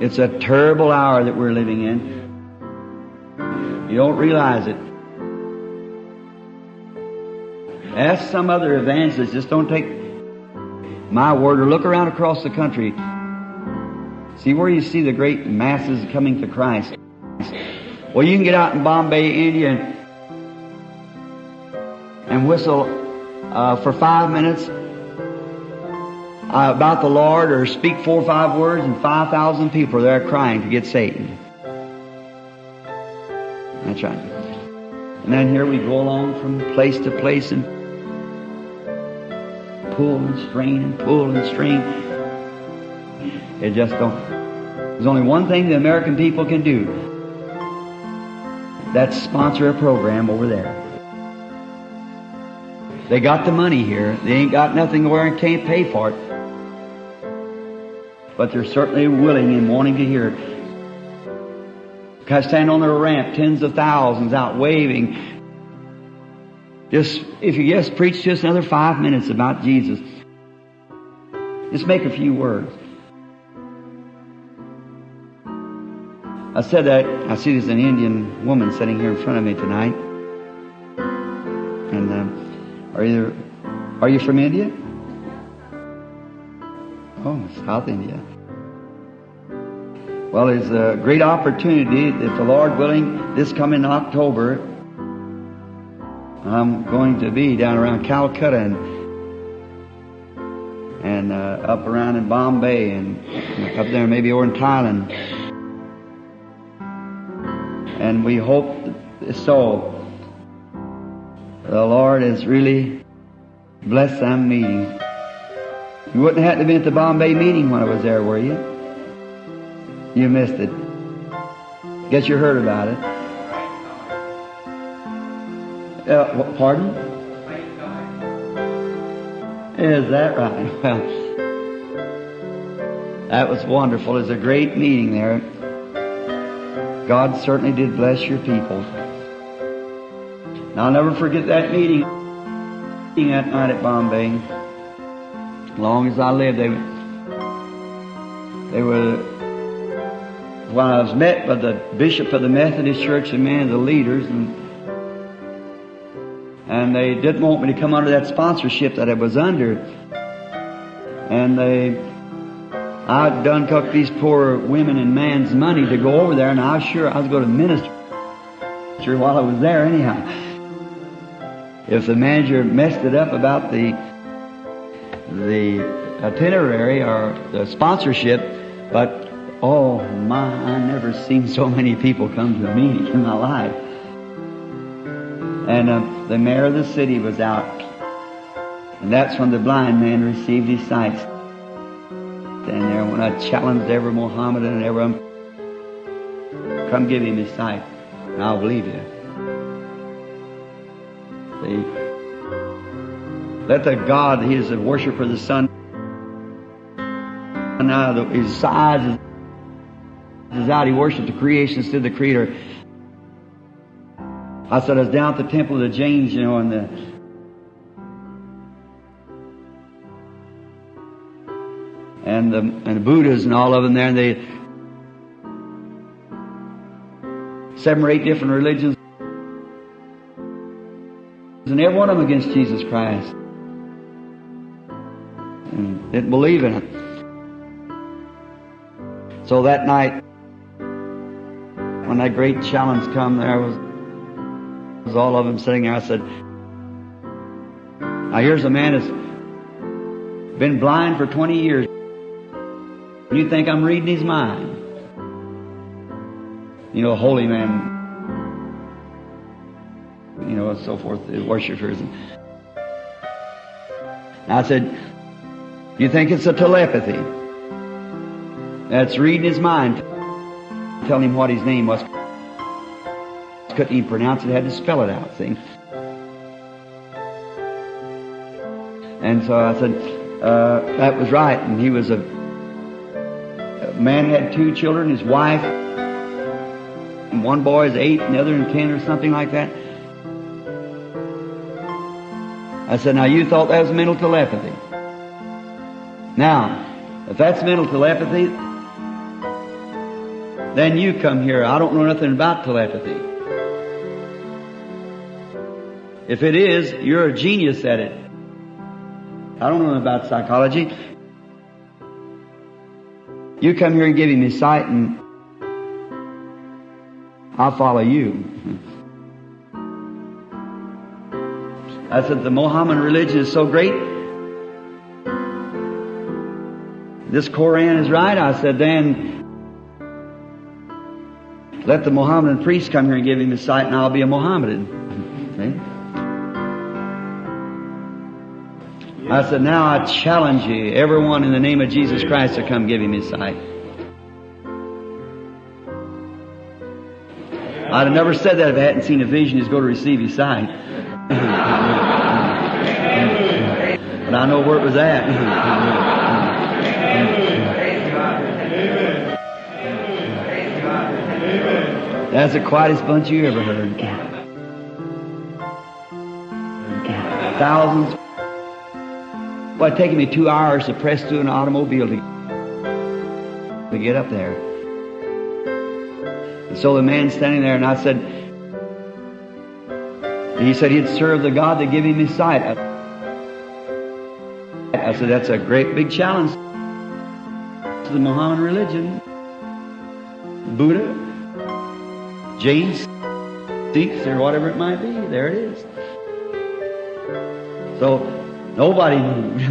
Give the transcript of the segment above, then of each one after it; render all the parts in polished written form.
It's a terrible hour that we're living in. You don't realize it. Ask some other evangelist. Just don't take my word, or look around across the country. See where you see the great masses coming to Christ. Well, you can get out in Bombay, India, and whistle for 5 minutes about the Lord, or speak 4 or 5 words, and 5,000 people are there crying to get saved. That's right. And then here we go along from place to place and pull and strain and pull and strain. It just don't. There's only one thing the American people can do. That's sponsor a program over there. They got the money here. They ain't got nothing where and can't pay for it. But they're certainly willing and wanting to hear it. Guys stand on their ramp, tens of thousands out waving. Just, if you just preach just another 5 minutes about Jesus. Just make a few words. I said that, I see there's an Indian woman sitting here in front of me tonight. And, are you from India? Oh, South India. Well, there's a great opportunity, if the Lord willing, this coming October, I'm going to be down around Calcutta and up around in Bombay and up there maybe over in Thailand. And we hope so. The Lord has really blessed them meetings. You wouldn't have to be at the Bombay meeting when I was there, were you? You missed it. Guess you heard about it. Pardon? Is that right? Well, that was wonderful. It was a great meeting there. God certainly did bless your people. Now, I'll never forget that meeting that night at Bombay. As long as I lived, they were, when I was met by the bishop of the Methodist Church and many of the leaders, and they didn't want me to come under that sponsorship that I was under. And I'd done took these poor women and man's money to go over there, and I was sure I was going to minister while I was there anyhow. If the manager messed it up about the itinerary or the sponsorship, but oh my, I never seen so many people come to a meeting in my life. And the mayor of the city was out, and that's when the blind man received his sight. And there, when I challenged every Mohammedan and everyone, come give him his sight, and I'll believe you. See, let the God, He is a worshiper of the sun. And now His eyes is out. He worshipped the creation instead of the Creator. I said I was down at the temple of the Jains, you know, and the Buddhas and all of them there, and they 7 or 8 different religions, and every one of them against Jesus Christ, and didn't believe in it. So that night, when that great challenge come, there was all of them sitting there. I said, now here's a man that's been blind for 20 years. You think I'm reading his mind? You know, a holy man, you know, and so forth, the worshipers. And I said, you think it's a telepathy? That's reading his mind. Telling him what his name was. Couldn't even pronounce it, had to spell it out, see? And so I said, that was right. And he was a man, had 2 children, his wife, and one boy is 8 and the other is 10 or something like that. I said, now you thought that was mental telepathy. Now, if that's mental telepathy, then you come here. I don't know nothing about telepathy. If it is, you're a genius at it. I don't know about psychology. You come here and give him his sight and I'll follow you. I said, the Mohammedan religion is so great. This Koran is right. I said, then let the Mohammedan priest come here and give him his sight and I'll be a Mohammedan. See? I said, now I challenge you, everyone in the name of Jesus Christ, to come give him his sight. I'd have never said that if I hadn't seen a vision. He's going to receive his sight. But I know where it was at. That's the quietest bunch you ever heard. Thousands. Well, it's taken me 2 hours to press through an automobile to get up there. And so the man standing there, and I said, he said he'd serve the God that gave him his sight. I said, that's a great big challenge to the Mohammedan religion. Buddha, Jains, Sikhs, or whatever it might be. There it is. So, nobody moved.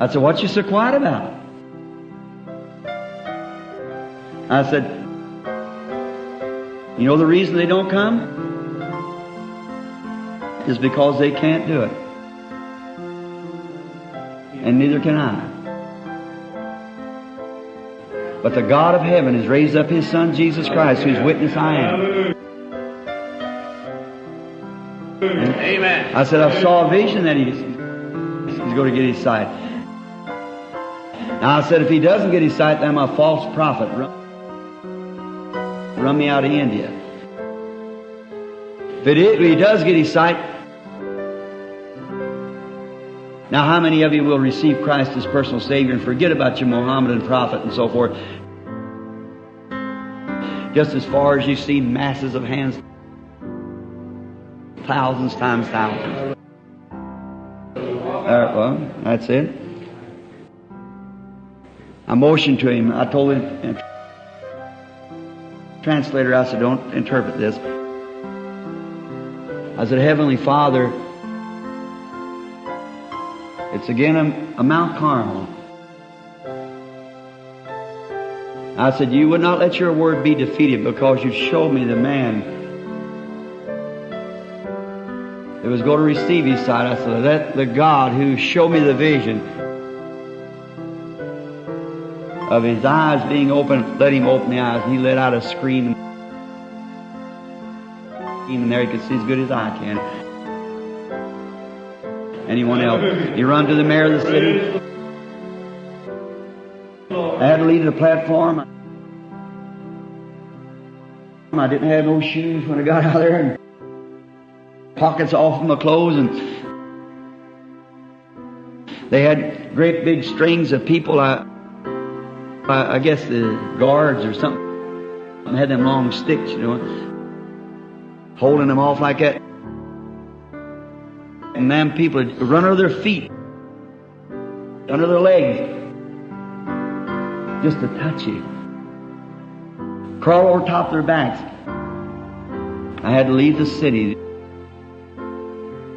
I said, what you so quiet about? I said, you know the reason they don't come? Is because they can't do it. And neither can I. But the God of heaven has raised up His Son, Jesus Christ, whose witness I am. Amen. I said, I saw a vision that he's going to get his sight. Now I said, if he doesn't get his sight, then I'm a false prophet. Run me out of India. If he does get his sight, now how many of you will receive Christ as personal Savior and forget about your Mohammedan prophet and so forth? Just as far as you've seen masses of hands, thousands times thousands. Well, that's it. I motioned to him. I told him, translator, I said, don't interpret this. I said, Heavenly Father, it's again a Mount Carmel. I said, you would not let your word be defeated because you showed me the man that was going to receive his sight. I said, let the God who showed me the vision of his eyes being open, let him open the eyes. And he let out a scream. Even there he could see as good as I can. Anyone else? He run to the mayor of the city. I had to leave the platform. I didn't have no shoes when I got out there, and pockets off of my clothes, and they had great big strings of people. I guess the guards or something had them long sticks, you know, holding them off like that. And them people would run under their feet, under their legs, just to touch you. Crawl over top of their backs. I had to leave the city.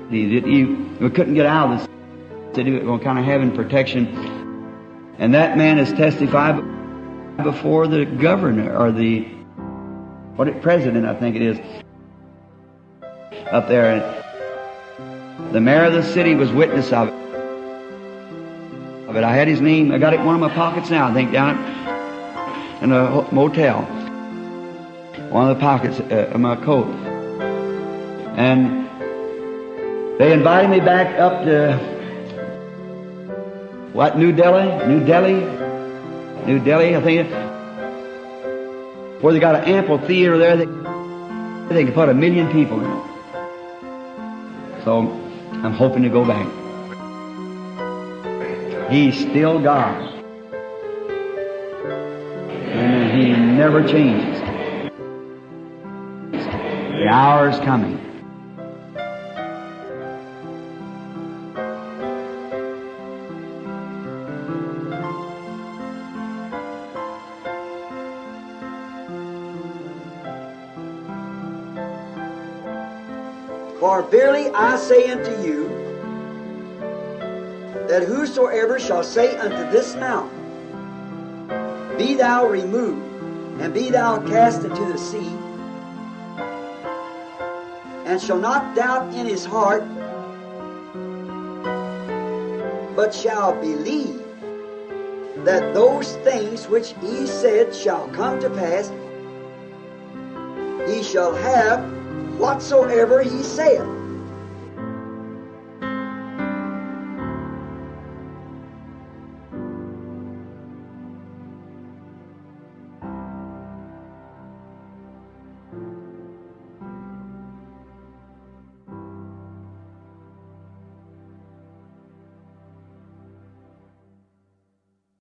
We couldn't get out of the city. We were kind of having protection. And that man has testified before the governor, or the president, I think it is, up there. And the mayor of the city was witness of it. I had his name. I got it in one of my pockets now, I think, down in a motel. One of the pockets of my coat. And they invited me back up to New Delhi, I think, where they got an amphitheater there. They can put 1 million people in it. So I'm hoping to go back. He's still God. Amen. never changes. The hour is coming. For verily I say unto you, that whosoever shall say unto this mountain, Be thou removed, and be thou cast into the sea, and shall not doubt in his heart, but shall believe that those things which he said shall come to pass, he shall have whatsoever he saith.